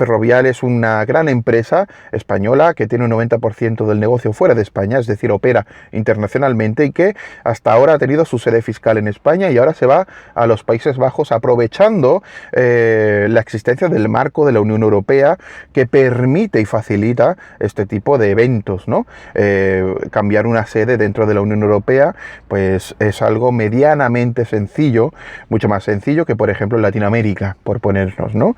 Ferrovial es una gran empresa española que tiene un 90% del negocio fuera de España, es decir, opera internacionalmente y que hasta ahora ha tenido su sede fiscal en España y ahora se va a los Países Bajos aprovechando la existencia del marco de la Unión Europea que permite y facilita este tipo de eventos, ¿no? Cambiar una sede dentro de la Unión Europea pues es algo medianamente sencillo, mucho más sencillo que por ejemplo en Latinoamérica, por ponernos, ¿no?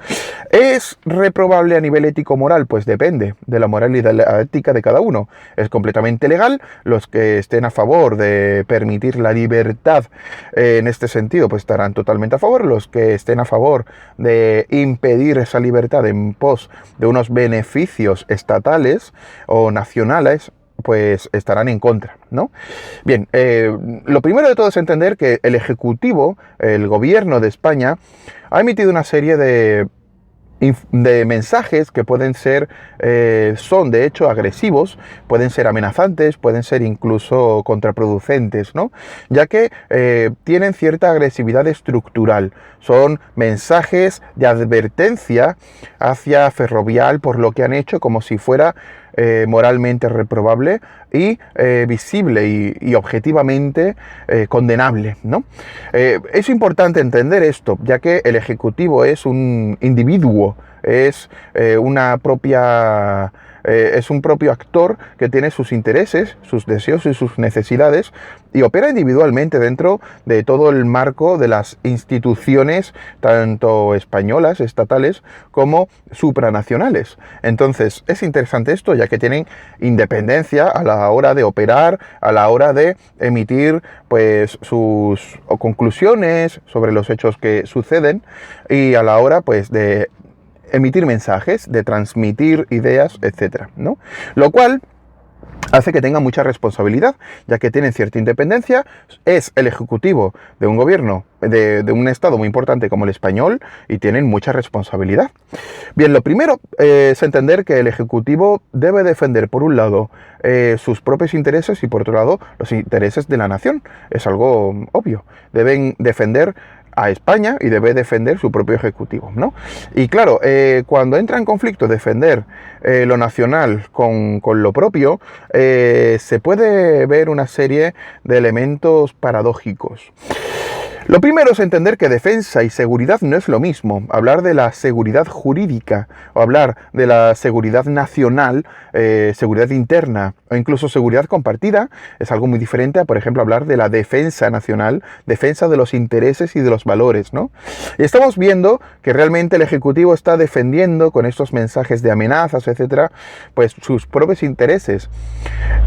¿Es reprobable a nivel ético-moral? Pues depende de la moral y de la ética de cada uno. Es completamente legal. Los que estén a favor de permitir la libertad en este sentido, pues estarán totalmente a favor. Los que estén a favor de impedir esa libertad en pos de unos beneficios estatales o nacionales, pues estarán en contra, ¿no? Bien, lo primero de todo es entender que el Ejecutivo, el Gobierno de España, ha emitido una serie de mensajes que pueden ser, son de hecho agresivos, pueden ser amenazantes, pueden ser incluso contraproducentes, ¿no? Ya que tienen cierta agresividad estructural. Son mensajes de advertencia hacia Ferrovial por lo que han hecho, como si fuera moralmente reprobable y visible y objetivamente condenable, ¿no? Es importante entender esto, ya que el Ejecutivo es un individuo, es es un propio actor que tiene sus intereses, sus deseos y sus necesidades y opera individualmente dentro de todo el marco de las instituciones tanto españolas, estatales, como supranacionales. Entonces, es interesante esto, ya que tienen independencia a la hora de operar, a la hora de emitir pues sus conclusiones sobre los hechos que suceden y a la hora pues de emitir mensajes, de transmitir ideas, etcétera, ¿no? Lo cual hace que tenga mucha responsabilidad, ya que tienen cierta independencia, es el ejecutivo de un gobierno, de un estado muy importante como el español, y tienen mucha responsabilidad. Bien, lo primero es entender que el ejecutivo debe defender, por un lado, sus propios intereses y, por otro lado, los intereses de la nación. Es algo obvio. Deben defender a España y debe defender su propio ejecutivo, ¿no? Y claro, cuando entra en conflicto defender lo nacional con lo propio, se puede ver una serie de elementos paradójicos. Lo primero es entender que defensa y seguridad no es lo mismo. Hablar de la seguridad jurídica o hablar de la seguridad nacional, seguridad interna o incluso seguridad compartida es algo muy diferente a, por ejemplo, hablar de la defensa nacional, defensa de los intereses y de los valores, ¿no? Y estamos viendo que realmente el Ejecutivo está defendiendo con estos mensajes de amenazas, etcétera, pues sus propios intereses.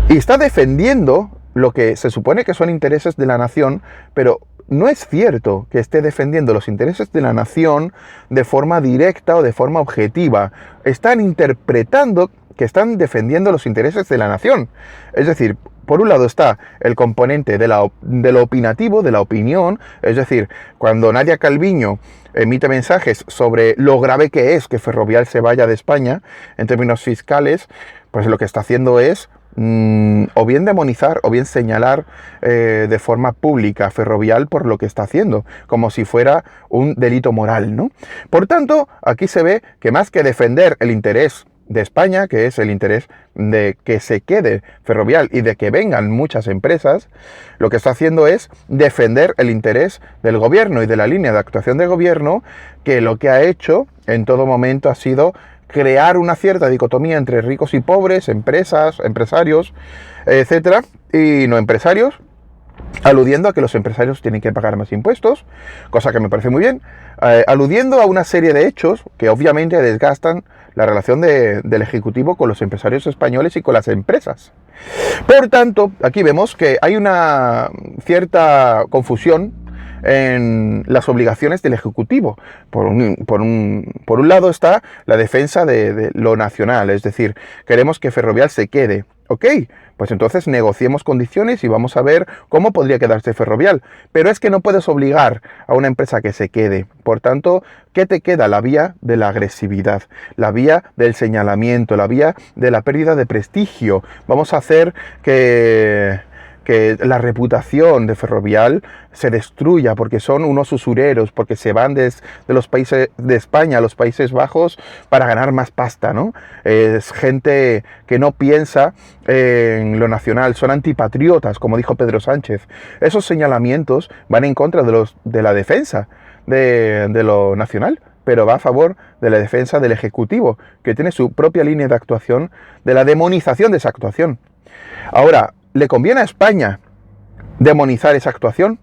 Y está defendiendo lo que se supone que son intereses de la nación, pero no es cierto que esté defendiendo los intereses de la nación de forma directa o de forma objetiva. Están interpretando que están defendiendo los intereses de la nación. Es decir, por un lado está el componente de lo opinativo, de la opinión, es decir, cuando Nadia Calviño emite mensajes sobre lo grave que es que Ferrovial se vaya de España en términos fiscales, pues lo que está haciendo es o bien demonizar o bien señalar de forma pública a Ferrovial por lo que está haciendo, como si fuera un delito moral, ¿no? Por tanto, aquí se ve que más que defender el interés de España, que es el interés de que se quede Ferrovial y de que vengan muchas empresas, lo que está haciendo es defender el interés del gobierno y de la línea de actuación del gobierno, que lo que ha hecho en todo momento ha sido crear una cierta dicotomía entre ricos y pobres, empresas, empresarios, etcétera, y no empresarios, aludiendo a que los empresarios tienen que pagar más impuestos, cosa que me parece muy bien, aludiendo a una serie de hechos que obviamente desgastan la relación del Ejecutivo con los empresarios españoles y con las empresas. Por tanto, aquí vemos que hay una cierta confusión en las obligaciones del Ejecutivo. Por un lado está la defensa de lo nacional, es decir, queremos que Ferrovial se quede. Ok, pues entonces negociemos condiciones y vamos a ver cómo podría quedarse Ferrovial. Pero es que no puedes obligar a una empresa que se quede. Por tanto, ¿qué te queda? La vía de la agresividad, la vía del señalamiento, la vía de la pérdida de prestigio. Vamos a hacer que que la reputación de Ferrovial se destruya porque son unos usureros, porque se van de los países de España a los Países Bajos para ganar más pasta, ¿no? Es gente que no piensa en lo nacional, son antipatriotas, como dijo Pedro Sánchez. Esos señalamientos van en contra de la defensa de lo nacional, pero va a favor de la defensa del Ejecutivo, que tiene su propia línea de actuación, de la demonización de esa actuación. Ahora, ¿le conviene a España demonizar esa actuación?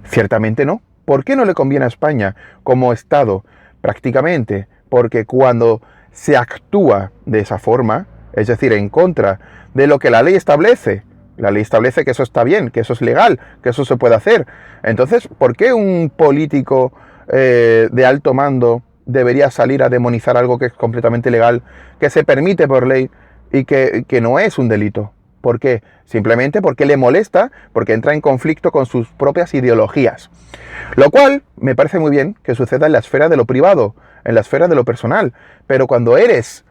Ciertamente no. ¿Por qué no le conviene a España como Estado? Prácticamente porque cuando se actúa de esa forma, es decir, en contra de lo que la ley establece que eso está bien, que eso es legal, que eso se puede hacer. Entonces, ¿por qué un político de alto mando debería salir a demonizar algo que es completamente legal, que se permite por ley y que no es un delito? ¿Por qué? Simplemente porque le molesta, porque entra en conflicto con sus propias ideologías. Lo cual me parece muy bien que suceda en la esfera de lo privado, en la esfera de lo personal. Pero cuando eres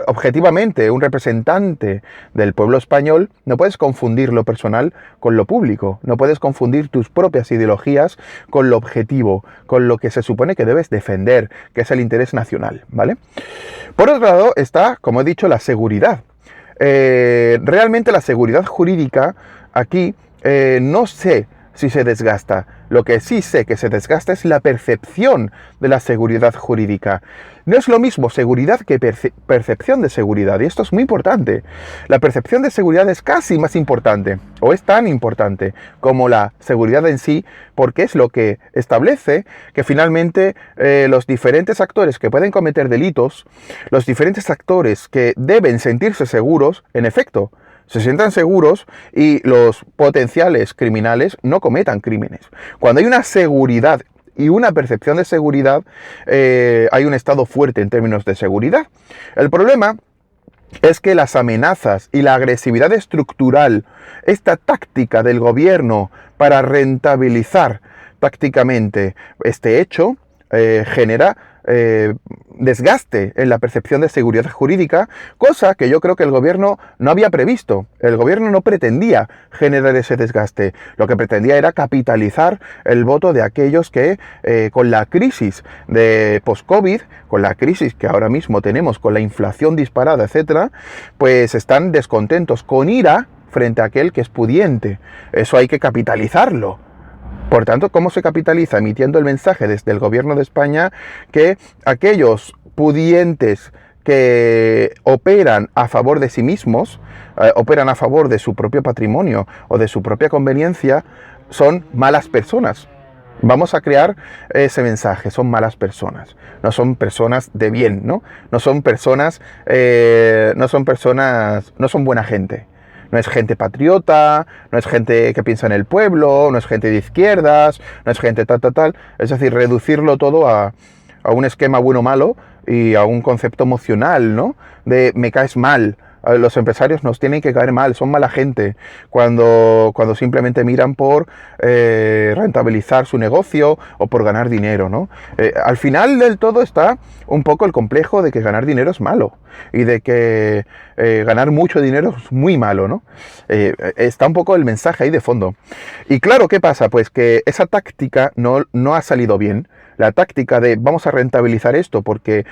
objetivamente un representante del pueblo español, no puedes confundir lo personal con lo público, no puedes confundir tus propias ideologías con lo objetivo, con lo que se supone que debes defender, que es el interés nacional, ¿vale? Por otro lado está, como he dicho, la seguridad. Realmente la seguridad jurídica aquí no sé si se desgasta. Lo que sí sé que se desgasta es la percepción de la seguridad jurídica. No es lo mismo seguridad que percepción de seguridad, y esto es muy importante. La percepción de seguridad es casi más importante, o es tan importante como la seguridad en sí, porque es lo que establece que finalmente los diferentes actores que pueden cometer delitos, los diferentes actores que deben sentirse seguros, en efecto, se sientan seguros y los potenciales criminales no cometan crímenes. Cuando hay una seguridad y una percepción de seguridad, hay un Estado fuerte en términos de seguridad. El problema es que las amenazas y la agresividad estructural, esta táctica del gobierno para rentabilizar tácticamente este hecho, genera desgaste en la percepción de seguridad jurídica, cosa que yo creo que el gobierno no había previsto. El gobierno no pretendía generar ese desgaste. Lo que pretendía era capitalizar el voto de aquellos que con la crisis de post-COVID, con la crisis que ahora mismo tenemos, con la inflación disparada, etcétera, pues están descontentos, con ira frente a aquel que es pudiente. Eso hay que capitalizarlo. Por tanto, ¿cómo se capitaliza? Emitiendo el mensaje desde el gobierno de España que aquellos pudientes que operan a favor de sí mismos, operan a favor de su propio patrimonio o de su propia conveniencia, son malas personas. Vamos a crear ese mensaje, son malas personas, no son personas de bien, ¿no? No son buena gente. No es gente patriota, no es gente que piensa en el pueblo, no es gente de izquierdas, no es gente tal. Es decir, reducirlo todo a un esquema bueno-malo y a un concepto emocional, ¿no? De me caes mal. Los empresarios nos tienen que caer mal, son mala gente, cuando simplemente miran por rentabilizar su negocio o por ganar dinero, ¿no? Al final del todo está un poco el complejo de que ganar dinero es malo y de que ganar mucho dinero es muy malo, ¿no? Está un poco el mensaje ahí de fondo. Y claro, ¿qué pasa? Pues que esa táctica no ha salido bien. La táctica de vamos a rentabilizar esto porque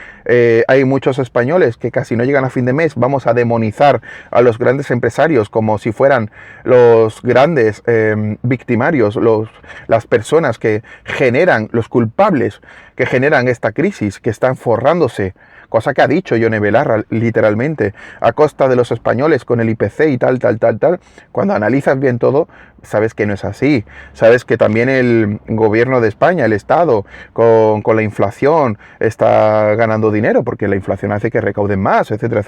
hay muchos españoles que casi no llegan a fin de mes, vamos a demonizar a los grandes empresarios como si fueran los grandes victimarios, las personas que generan, los culpables que generan esta crisis, que están forrándose, cosa que ha dicho Ione Belarra literalmente, a costa de los españoles con el IPC y tal. Cuando analizas bien todo, sabes que no es así. Sabes que también el gobierno de España, el Estado, con la inflación, está ganando dinero, porque la inflación hace que recauden más, etcétera.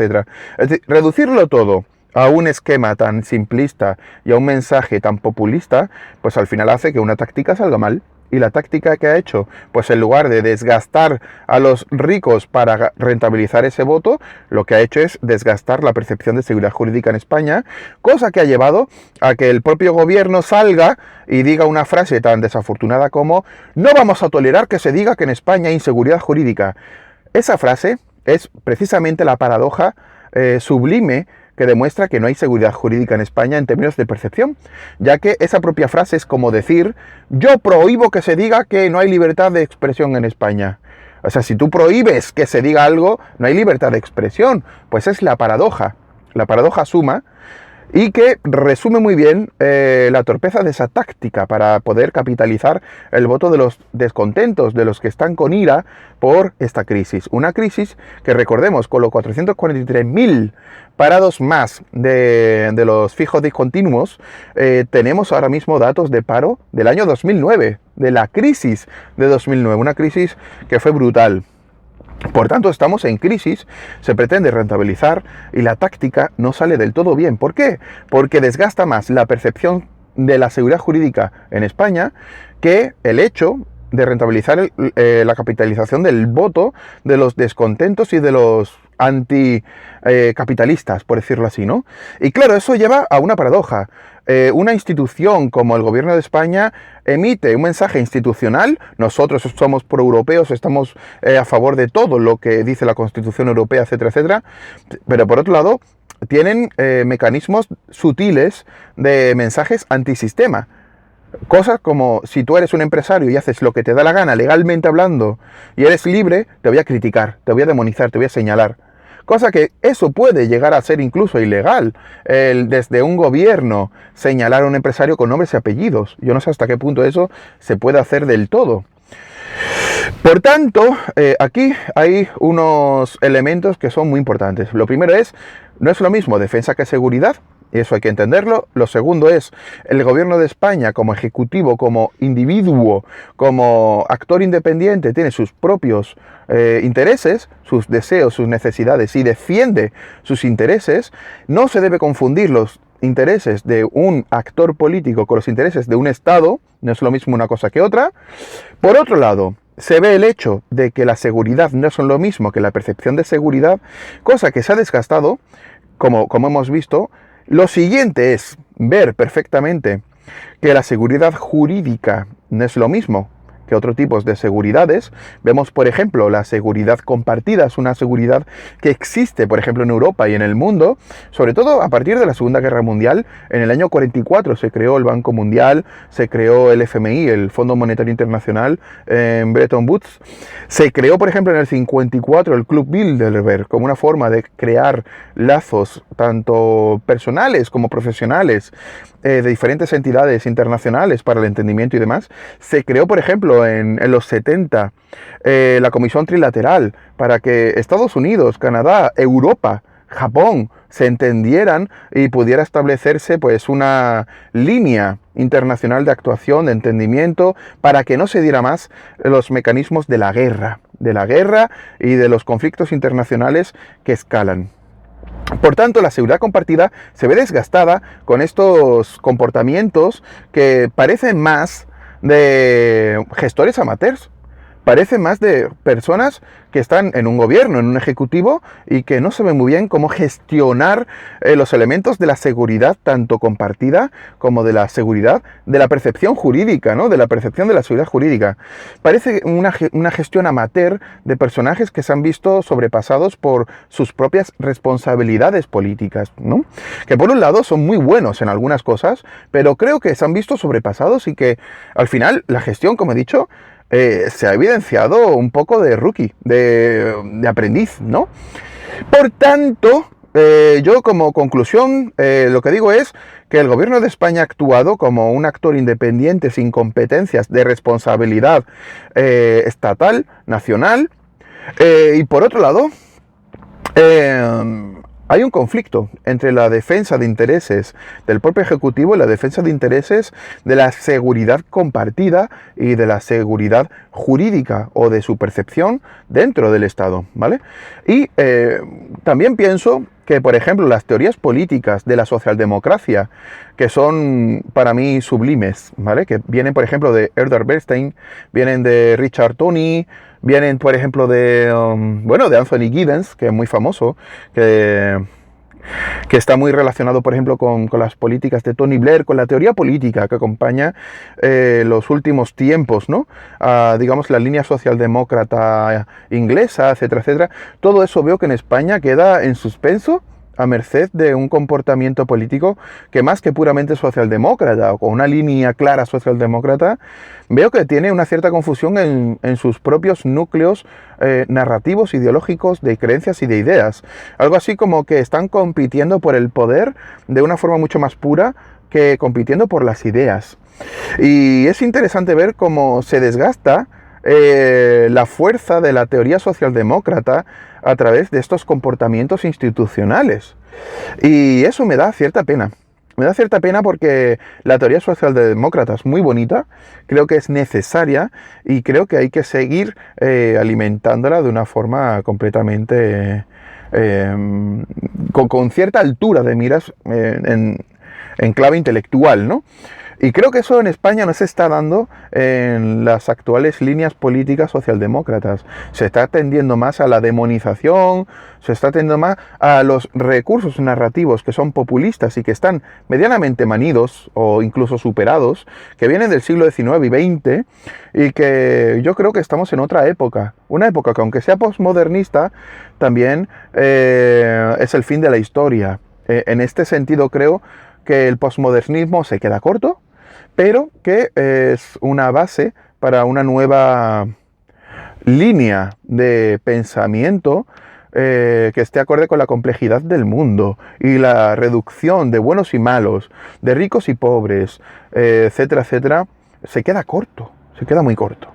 Es decir, reducirlo todo a un esquema tan simplista y a un mensaje tan populista, pues al final hace que una táctica salga mal. Y la táctica que ha hecho, pues en lugar de desgastar a los ricos para rentabilizar ese voto, lo que ha hecho es desgastar la percepción de seguridad jurídica en España, cosa que ha llevado a que el propio gobierno salga y diga una frase tan desafortunada como no vamos a tolerar que se diga que en España hay inseguridad jurídica. Esa frase es precisamente la paradoja sublime que demuestra que no hay seguridad jurídica en España en términos de percepción, ya que esa propia frase es como decir, yo prohíbo que se diga que no hay libertad de expresión en España. O sea, si tú prohíbes que se diga algo, no hay libertad de expresión. Pues es la paradoja suma, y que resume muy bien la torpeza de esa táctica para poder capitalizar el voto de los descontentos, de los que están con ira por esta crisis. Una crisis que, recordemos, con los 443.000 parados más de los fijos discontinuos, tenemos ahora mismo datos de paro del año 2009, de la crisis de 2009, una crisis que fue brutal. Por tanto, estamos en crisis, se pretende rentabilizar y la táctica no sale del todo bien. ¿Por qué? Porque desgasta más la percepción de la seguridad jurídica en España que el hecho de rentabilizar la capitalización del voto de los descontentos y de los anticapitalistas, por decirlo así, ¿no? Y claro, eso lleva a una paradoja. Una institución como el Gobierno de España emite un mensaje institucional, nosotros somos proeuropeos, estamos a favor de todo lo que dice la Constitución Europea, etcétera, etcétera, pero por otro lado tienen mecanismos sutiles de mensajes antisistema. Cosas como, si tú eres un empresario y haces lo que te da la gana legalmente hablando y eres libre, te voy a criticar, te voy a demonizar, te voy a señalar. Cosa que eso puede llegar a ser incluso ilegal, desde un gobierno señalar a un empresario con nombres y apellidos. Yo no sé hasta qué punto eso se puede hacer del todo. Por tanto, aquí hay unos elementos que son muy importantes. Lo primero es, no es lo mismo defensa que seguridad. Y eso hay que entenderlo. Lo segundo es, el Gobierno de España como ejecutivo, como individuo, como actor independiente, tiene sus propios intereses, sus deseos, sus necesidades y defiende sus intereses. No se debe confundir los intereses de un actor político con los intereses de un Estado. No es lo mismo una cosa que otra. Por otro lado, se ve el hecho de que la seguridad no son lo mismo que la percepción de seguridad, cosa que se ha desgastado, como hemos visto. Lo siguiente es ver perfectamente que la seguridad jurídica no es lo mismo que otros tipos de seguridades. Vemos, por ejemplo, la seguridad compartida, es una seguridad que existe, por ejemplo, en Europa y en el mundo, sobre todo a partir de la Segunda Guerra Mundial. En el año 44 se creó el Banco Mundial, se creó el FMI, el Fondo Monetario Internacional, en Bretton Woods. Se creó, por ejemplo, en el 54 el Club Bilderberg, como una forma de crear lazos tanto personales como profesionales de diferentes entidades internacionales para el entendimiento y demás. Se creó, por ejemplo, en los 70 la Comisión Trilateral para que Estados Unidos, Canadá, Europa, Japón se entendieran y pudiera establecerse pues una línea internacional de actuación, de entendimiento, para que no se diera más los mecanismos de la guerra y de los conflictos internacionales que escalan. Por tanto, la seguridad compartida se ve desgastada con estos comportamientos que parecen más de gestores amateurs, parecen más de personas que están en un gobierno, en un ejecutivo, y que no saben muy bien cómo gestionar los elementos de la seguridad, tanto compartida como de la seguridad, de la percepción jurídica, ¿no? De la percepción de la seguridad jurídica. Parece una gestión amateur de personajes que se han visto sobrepasados por sus propias responsabilidades políticas, ¿no? Que por un lado son muy buenos en algunas cosas, pero creo que se han visto sobrepasados y que al final la gestión, como he dicho, se ha evidenciado un poco de rookie, de aprendiz, ¿no? Por tanto, yo como conclusión lo que digo es que el Gobierno de España ha actuado como un actor independiente sin competencias de responsabilidad estatal, nacional, y por otro lado, hay un conflicto entre la defensa de intereses del propio Ejecutivo y la defensa de intereses de la seguridad compartida y de la seguridad jurídica o de su percepción dentro del Estado, ¿vale? Y también pienso que, por ejemplo, las teorías políticas de la socialdemocracia, que son para mí sublimes, ¿vale? Que vienen, por ejemplo, de Erdar Bernstein, vienen de Richard Tony, vienen, por ejemplo, de Anthony Giddens, que es muy famoso, que está muy relacionado, por ejemplo, con las políticas de Tony Blair, con la teoría política que acompaña los últimos tiempos, ¿no? Digamos, la línea socialdemócrata inglesa, etcétera, etcétera. Todo eso veo que en España queda en suspenso a merced de un comportamiento político que más que puramente socialdemócrata o con una línea clara socialdemócrata, veo que tiene una cierta confusión en sus propios núcleos narrativos, ideológicos, de creencias y de ideas. Algo así como que están compitiendo por el poder de una forma mucho más pura que compitiendo por las ideas. Y es interesante ver cómo se desgasta la fuerza de la teoría socialdemócrata a través de estos comportamientos institucionales. Y eso me da cierta pena. Me da cierta pena porque la teoría socialdemócrata es muy bonita, creo que es necesaria y creo que hay que seguir alimentándola de una forma completamente con cierta altura de miras en clave intelectual, ¿no? Y creo que eso en España no se está dando en las actuales líneas políticas socialdemócratas. Se está tendiendo más a la demonización, se está tendiendo más a los recursos narrativos que son populistas y que están medianamente manidos o incluso superados, que vienen del siglo XIX y XX y que yo creo que estamos en otra época. Una época que aunque sea postmodernista, también es el fin de la historia. En este sentido creo que el postmodernismo se queda corto, pero que es una base para una nueva línea de pensamiento que esté acorde con la complejidad del mundo y la reducción de buenos y malos, de ricos y pobres, etcétera, etcétera, se queda corto, se queda muy corto.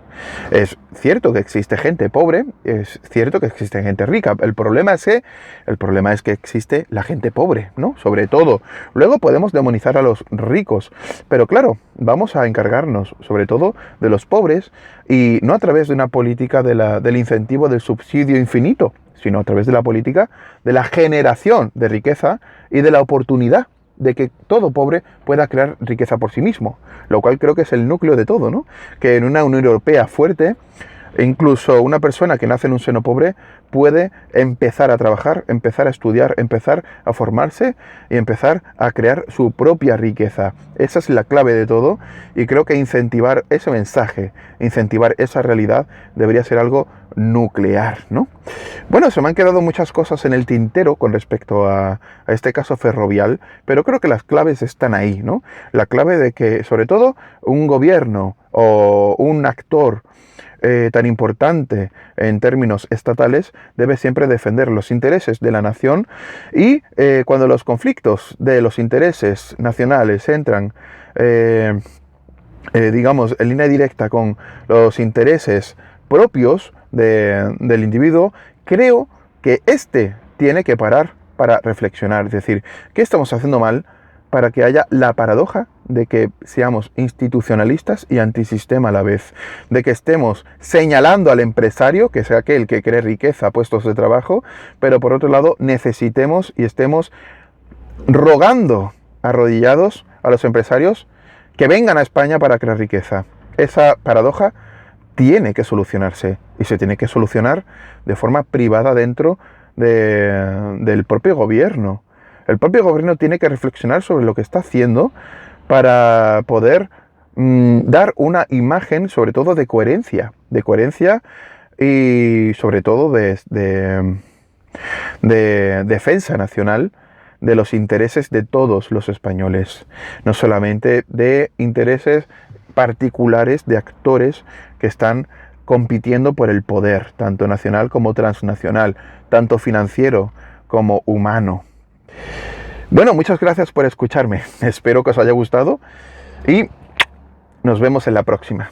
Es cierto que existe gente pobre, es cierto que existe gente rica. El problema es que existe la gente pobre, ¿no? Sobre todo. Luego podemos demonizar a los ricos, pero claro, vamos a encargarnos sobre todo de los pobres y no a través de una política del incentivo del subsidio infinito, sino a través de la política de la generación de riqueza y de la oportunidad de que todo pobre pueda crear riqueza por sí mismo, lo cual creo que es el núcleo de todo, ¿no? Que en una Unión Europea fuerte, incluso una persona que nace en un seno pobre puede empezar a trabajar, empezar a estudiar, empezar a formarse y empezar a crear su propia riqueza. Esa es la clave de todo y creo que incentivar ese mensaje, incentivar esa realidad debería ser algo nuclear, ¿no? Bueno, se me han quedado muchas cosas en el tintero con respecto a este caso Ferrovial, pero creo que las claves están ahí, ¿no? La clave de que, sobre todo, un gobierno o un actor tan importante en términos estatales debe siempre defender los intereses de la nación y cuando los conflictos de los intereses nacionales entran digamos en línea directa con los intereses propios del individuo, creo que éste tiene que parar para reflexionar, es decir, ¿qué estamos haciendo mal para que haya la paradoja de que seamos institucionalistas y antisistema a la vez? De que estemos señalando al empresario, que sea aquel que cree riqueza, puestos de trabajo, pero por otro lado necesitemos y estemos rogando arrodillados a los empresarios que vengan a España para crear riqueza. Esa paradoja tiene que solucionarse y se tiene que solucionar de forma privada dentro del propio gobierno. El propio gobierno tiene que reflexionar sobre lo que está haciendo para poder dar una imagen sobre todo de coherencia y sobre todo de defensa nacional de los intereses de todos los españoles, no solamente de intereses particulares de actores que están compitiendo por el poder, tanto nacional como transnacional, tanto financiero como humano. Bueno, muchas gracias por escucharme. Espero que os haya gustado y nos vemos en la próxima.